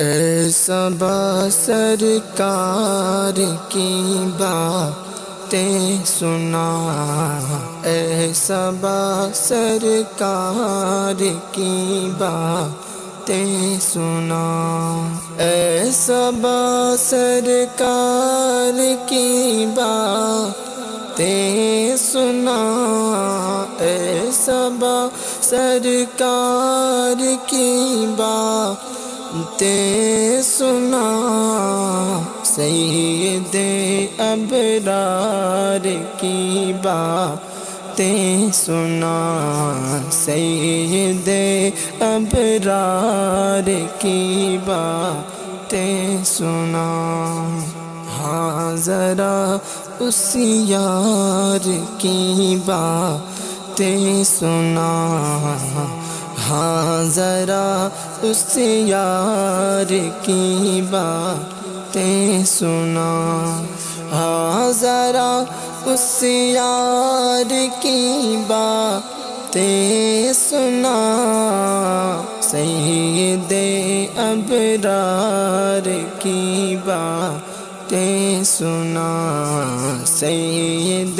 اے صبا سرکار کی باتیں سنا، اے صبا سرکار کی باتیں سنا، اے صبا سرکار کی باتیں سنا، اے صبا سرکار کی باتیں سنا، سید ابرار کی باتیں سنا، سید ابرار کی باتیں سنا۔ ہاں ذرا اس یار کی باتیں سنا، ہاں ذرا اس یار کی باتیں سنا، ہاں ذرا اس یار کی باتیں سنا، سید ابرار کی باتیں سنا، سید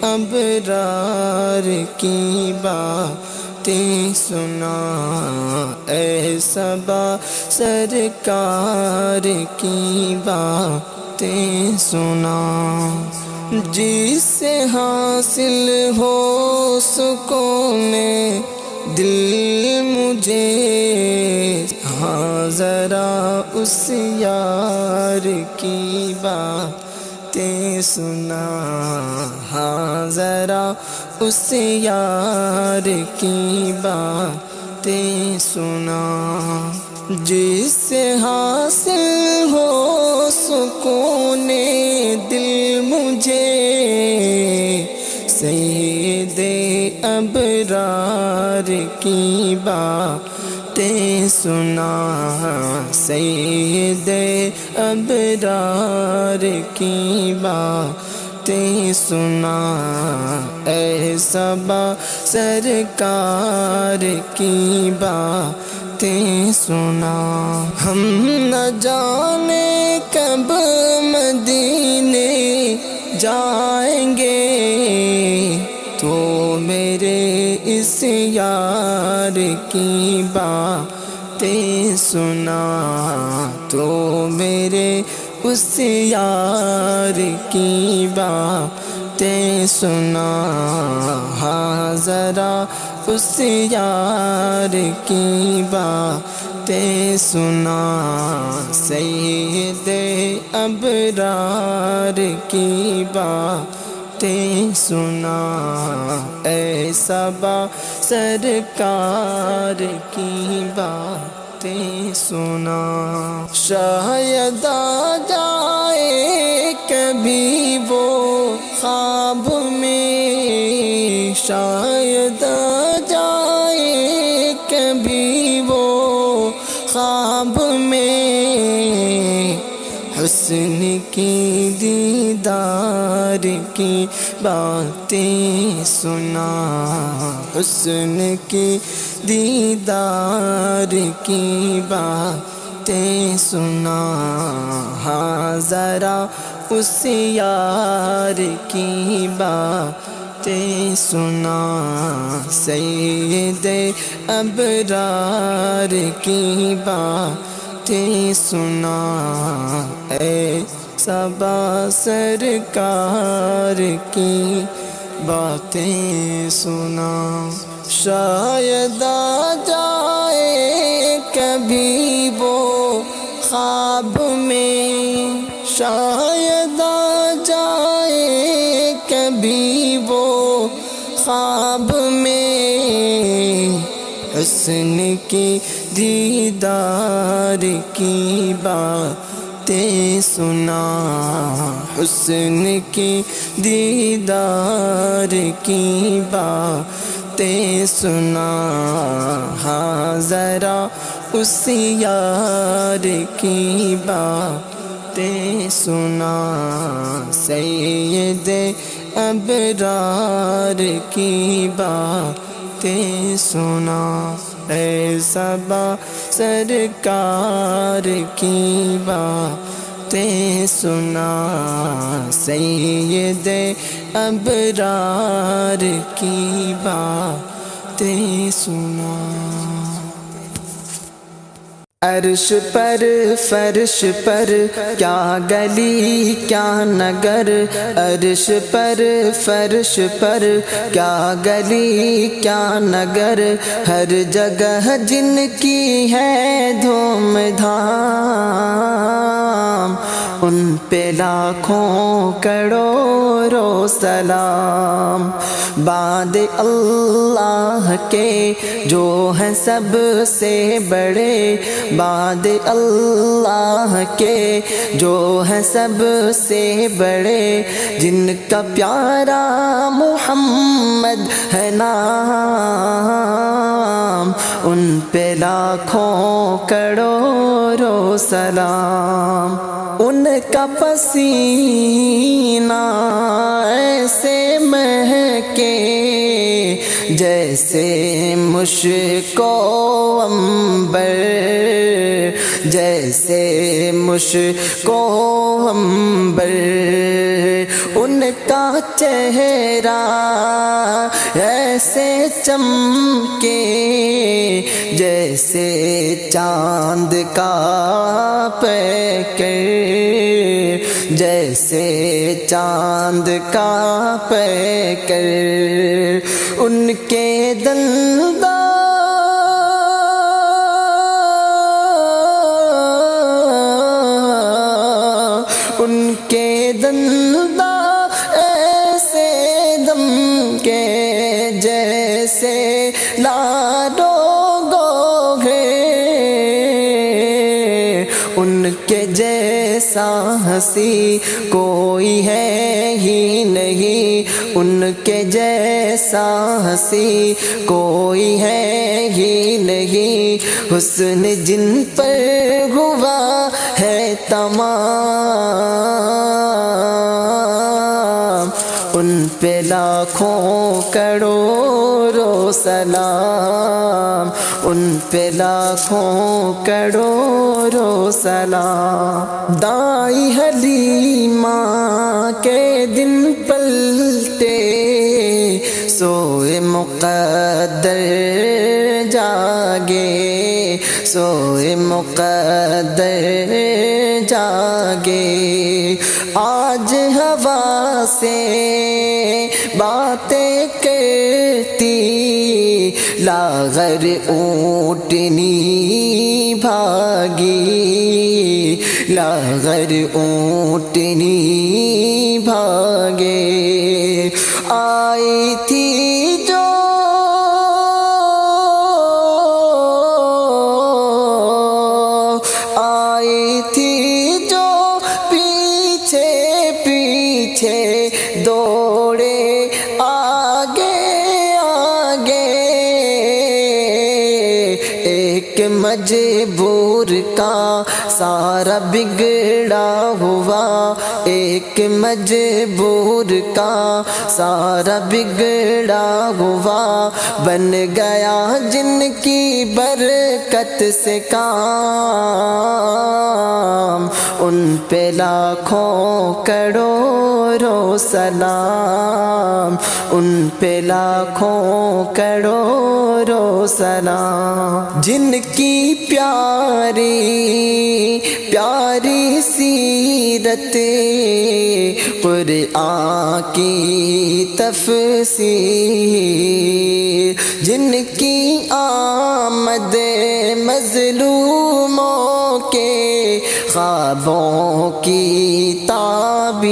ابرار کی باتیں سنا، اے صبا سرکار کی باتیں سنا۔ جس سے حاصل ہو سکون دل مجھے، ہاں ذرا اس یار کی باتیں سنا، ہاں ذرا اس یار کی باتیں سنا۔ جس سے حاصل ہو سکون دل مجھے، سید ابرار کی باتیں سنا، سید ابرار کی باتیں سنا، اے صبا سرکار کی باتیں سنا۔ ہم نہ جانے کب مدینے جائیں گے، تو میرے اس یار کی باتیں سنا، تو میرے اس یار کی باتیں سنا، ہاں ذرا اس یار کی باتیں سنا، سید ابرار کی باتیں سنا، اے صبا سرکار کی باتیں سنا۔ شاید آ جائے کبھی وہ خواب میں، شاید آ جائے کبھی وہ خواب میں، حسن کی دیدار کی باتیں سنا، حسن کی دیدار کی باتیں سنا، ہاں ذرا اس یار کی باتیں سنا، سید ابرار کی باتیں سنا، اے صبا سرکار کی باتیں سنا۔ شاید آ جائے کبھی وہ خواب میں، شاید آ جائے کبھی وہ خواب میں، حسن کی دیدار کی باتیں سنا، حسن کی دیدار کی باتیں سنا، ہاں ذرا اس یار کی باتیں سنا، سید ابرار کی باتیں سنا۔ اے صبا سرکار کی باتیں سنا، سید ابرار کی باتیں سنا۔ عرش پر فرش پر کیا گلی کیا نگر، عرش پر فرش پر کیا گلی کیا نگر، ہر جگہ جن کی ہے دھوم دھام، ان پہ لاکھوں کروڑوں سلام۔ بعد اللہ کے جو ہیں سب سے بڑے، بعد اللہ کے جو ہیں سب سے بڑے، جن کا پیارا محمد ہے نام، ان پہ لاکھوں کروڑوں سلام۔ ان کا پسینہ ایسے مہکے جیسے مشک و عنبر، جیسے مشک و عنبر۔ ان کا چہرہ ایسے چمکے جیسے چاند کا پیکر، جیسے چاند کا پیکر۔ ان کے دنداں ان کے دنداں ایسے دم کے جیسے لاڈو گوگھے، ان کے جیسا ہنسی کوئی ہے ہی نہیں، ان کے جیسا ہنسی کوئی ہے ہی نہیں، حسن جن پر ہوا ہے تمام، ان پہ لاکھوں کروڑوں سلام، ان پہ لاکھوں کروڑوں سلام۔ دائی حلیمہ کے دن پلٹے، سوئے مقدر جاگے، سوئے مقدر جاگے۔ آج ہوا سے باتیں کرتی لاغر اونٹنی بھاگی، لاغر اونٹنی بھاگے۔ آئی تھی جو آئی تھی جو پیچھے پیچھے دوڑے آگے آگے، ایک مجبور کا سارا بگڑا ہوا، ایک مجبور کا سارا بگڑا ہوا، بن گیا جن کی برکت سے کام، ان پہ لاکھوں کروڑوں سلام، ان پہ لاکھوں کروڑوں سلام۔ جن کی پیاری پیاری سیرت قرآن کی تفسیر، جن کی آمد مظلوموں کے خوابوں کی تعبیر،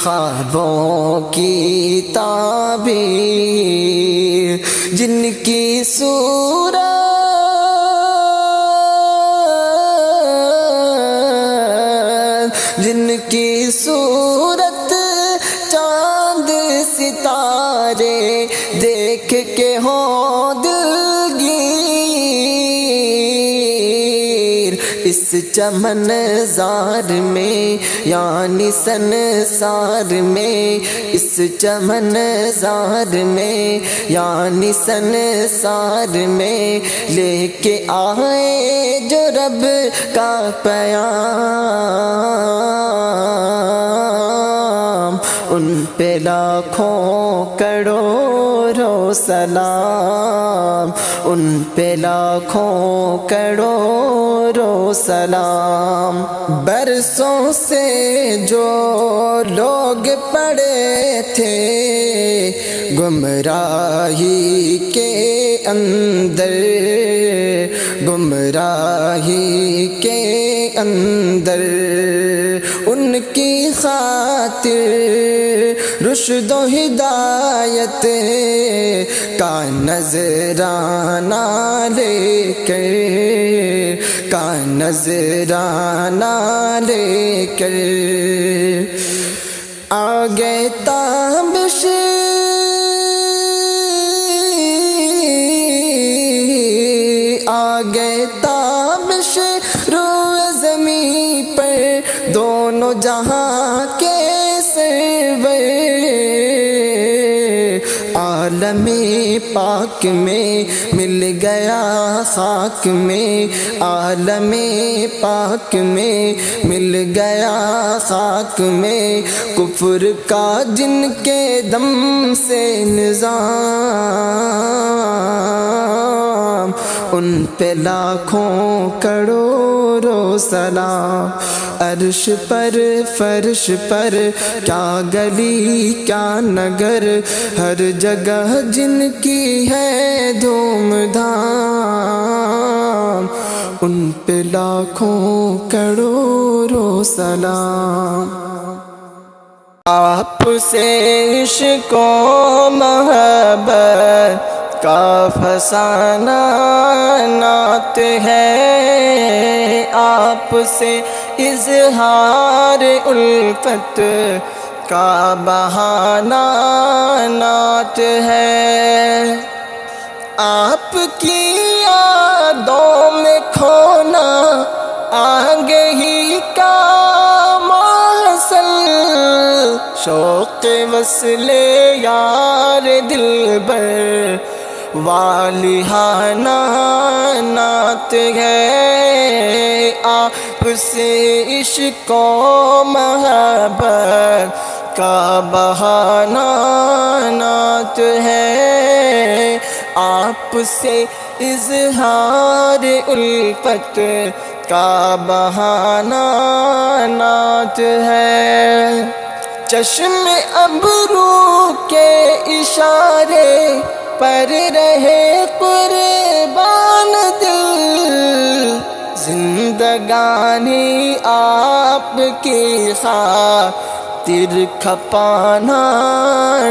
خوابوں کی تعبیر، جن کی صورت جن کی صورت چاند ستارے دیکھ کے ہوں دلگیر، اس چمن زار میں یعنی سنسار میں، اس چمن زار میں یعنی سنسار میں لے کے آئے جو رب کا پیام، ان پہ لاکھوں کروڑوں سلام، ان پہ لاکھوں کروڑوں سلام۔ برسوں سے جو لوگ پڑے تھے گمراہی کے اندر، گمراہی کے اندر، ان کی خاطر رشد و ہدایت کا نذرانہ لے کر، کا نذرانہ لے کر آگے تابش آگے تابش روئے زمین پر دونوں جہاں کے سرور، عالم پاک میں مل گیا خاک میں، عالم پاک میں مل گیا خاک میں کفر کا جن کے دم سے نظام، ان پہ لاکھوں کروڑوں سلام۔ عرش پر فرش پر کیا گلی کیا نگر، ہر جگہ جن کی ہے دھوم دھام، ان پہ لاکھوں کروڑوں سلام۔ آپ سے عشق و محبت کا فسانہ نعت ہے، آپ سے اظہار الفت کا بہانہ نعت ہے، آپ کی یادوں میں کھونا آگہی کا محصل، شوق وصل یار دلبر والہانہ نعت ہے، آپ سے عشق و محبت کا بہانہ نعت ہے، آپ سے اظہار الفت کا بہانہ نعت ہے، چشم ابرو کے اشارے پر رہے قربان دل، زندگانی آپ کی خاطر کھپانا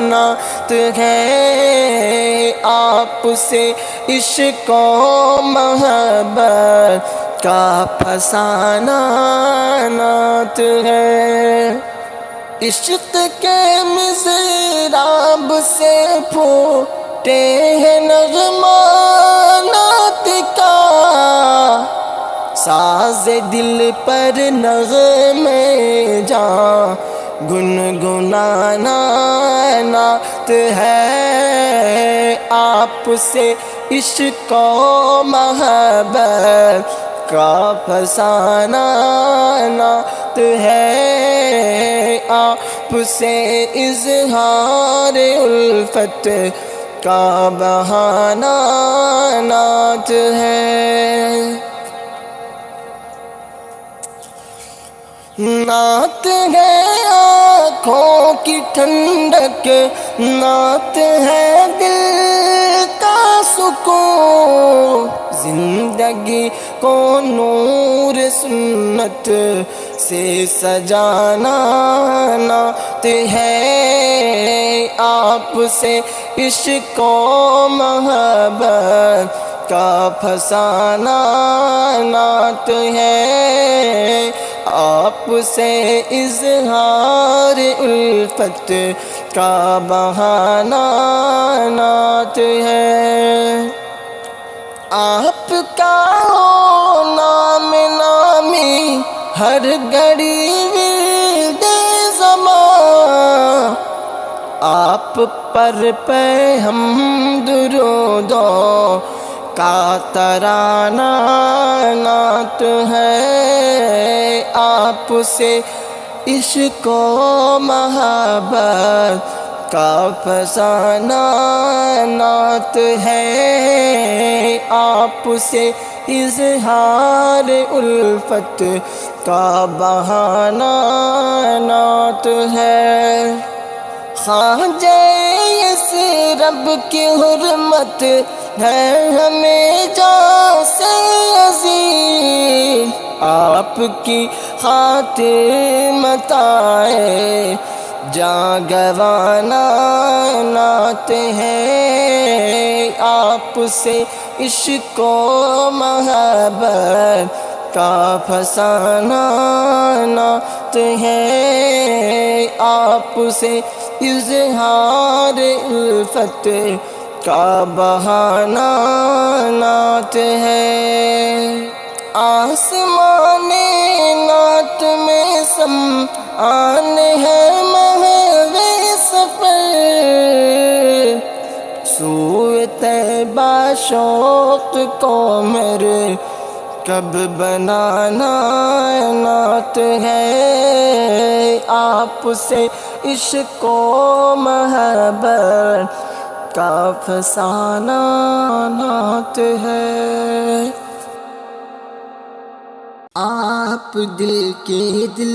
نعت ہے، آپ سے عشق و محبت کا فسانہ نعت ہے، عشق کے مضراب سے پھوٹے ہیں نغمانات کا، ساز دل پر نغمے جاں گنگنانا نعت ہے، آپ سے عشق و محبت کا فسانہ نعت ہے، آپ سے اظہار الفت کا بہانہ نعت ہے، نعت ہے آنکھوں کی ٹھنڈک، نعت ہے دل کا سکون، زندگی کو نور سنت سے سجانا نعت ہے، آپ سے عشق و محبت کا فسانہ نعت ہے، آپ سے اظہار الفت کا بہانہ نعت ہے، آپ کا نام ہر گھڑی ورد زمان آپ پر پہ ہم درودوں کا ترانہ نعت ہے، آپ سے عشق و محبت کا فسانہ نعت ہے، آپ سے اظہار الفت کا بہانہ نعت ہے۔ خواجہ اس رب کی حرمت ہے ہمیں جاں سے عزیز، آپ کی خاطر متاع جاں گوانا نعت ہے، آپ سے عشق و محبت کا فسانہ نعت ہے، آپ سے اظہار الفت کا بہانہ نعت ہے۔ آسمان نعت میں سمعان ہے محو سفر، سوئے طیبہ شوق کو میرے کب بنانا نعت ہے، آپ سے عشق و محبت کا فسانہ نعت ہے۔ آپ دل کے دل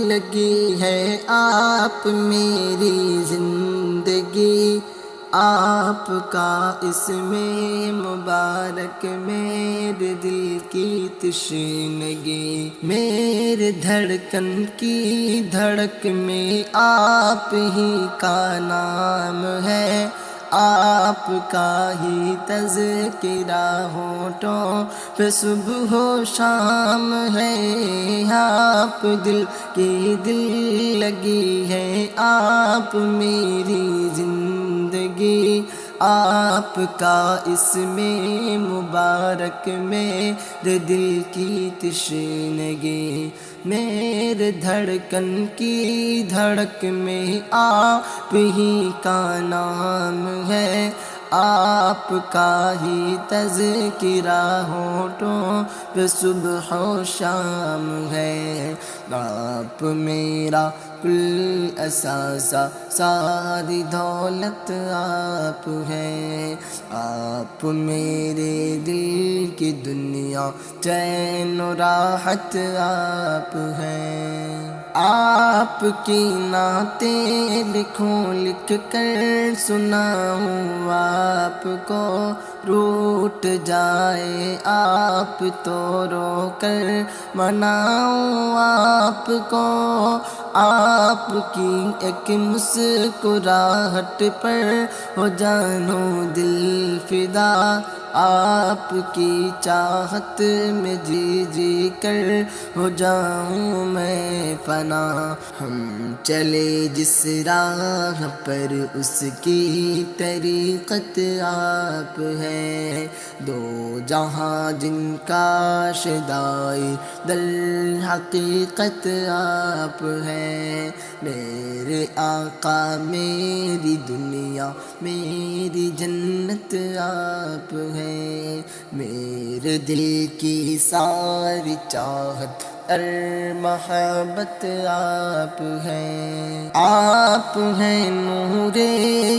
لگی ہے، آپ میری زندگی، آپ کا اسم مبارک میرے دل کی تشنگی، میرے دھڑکن کی دھڑک میں آپ ہی کا نام ہے، آپ کا ہی تذکرہ ہونٹوں پہ صبح و شام ہے، آپ دل کی دل لگی ہے، آپ میری زندگی، آپ کا اسم مبارک میرے دل کی تشنگی، میرے دھڑکن کی دھڑک میں آپ ہی کا نام ہے، آپ کا ہی تذکرہ ہونٹوں پہ صبح و شام ہے، آپ میرا کل اثاثہ ساری دولت آپ ہیں، آپ میرے دل کی دنیا چین و راحت آپ ہیں، آپ کی نعتیں لکھوں لکھ کر سناؤں آپ کو، روٹ جائے آپ تو رو کر مناؤں آپ کو، آپ کی ایک مسکراہٹ پر ہو جانوں دل فدا، آپ کی چاہت میں جی جی کر ہو جاؤں میں فنا، ہم چلے جس راہ پر اس کی طریقت آپ ہے، دو جہاں جن کا شدائی در حقیقت آپ ہے، میرے آقا میری دنیا میری جنت آپ ہے، میرے دل کی ساری چاہت اور محبت آپ ہیں، آپ ہیں نور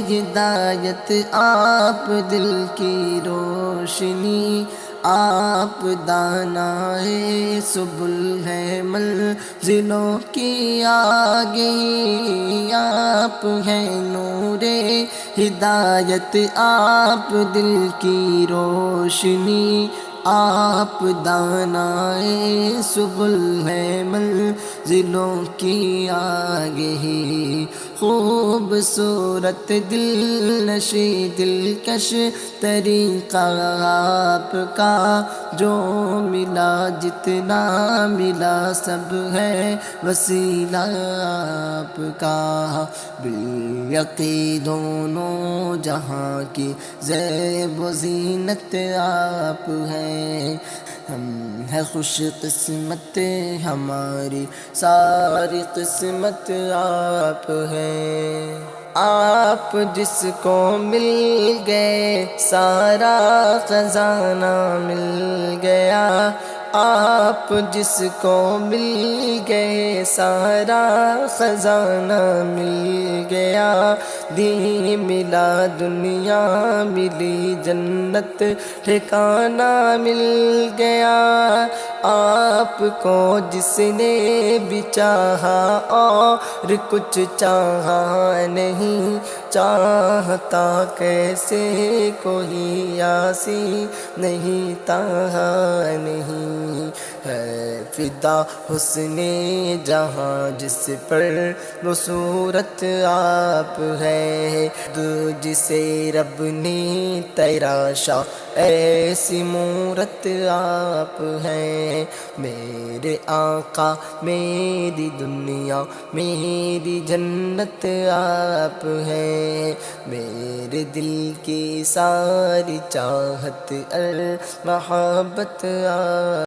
ہدایت، آپ دل کی روشنی، آپ دانائے سبل ہے منزلوں کی آگہی، آپ ہیں نور ہدایت، آپ دل کی روشنی، آپ دانائے سبل ہے منزلوں کی آگہی، خوبصورت دل نشیں دلکش طریقہ آپ کا، جو ملا جتنا ملا سب ہے وسیلہ آپ کا، بالیقین دونوں جہاں کی زیب و زینت آپ ہیں، ہم ہے خوش قسمت ہماری ساری قسمت آپ ہیں۔ آپ جس کو مل گئے سارا خزانہ مل گیا، آپ جس کو مل گئے سارا خزانہ مل گیا، دین ملا دنیا ملی جنت ٹھکانہ مل گیا۔ آپ کو جس نے بھی چاہا اور کچھ چاہا نہیں، چاہتا کیسے کوئی آسی نہیں تہا نہیں، ہے فدا حسن جہاں جس پر وہ صورت آپ ہے، جسے رب نے تراشا ایسی مورت آپ ہیں۔ میرے آقا میری دنیا میری جنت آپ ہیں، میرے دل کی ساری چاہت اور محبت آپ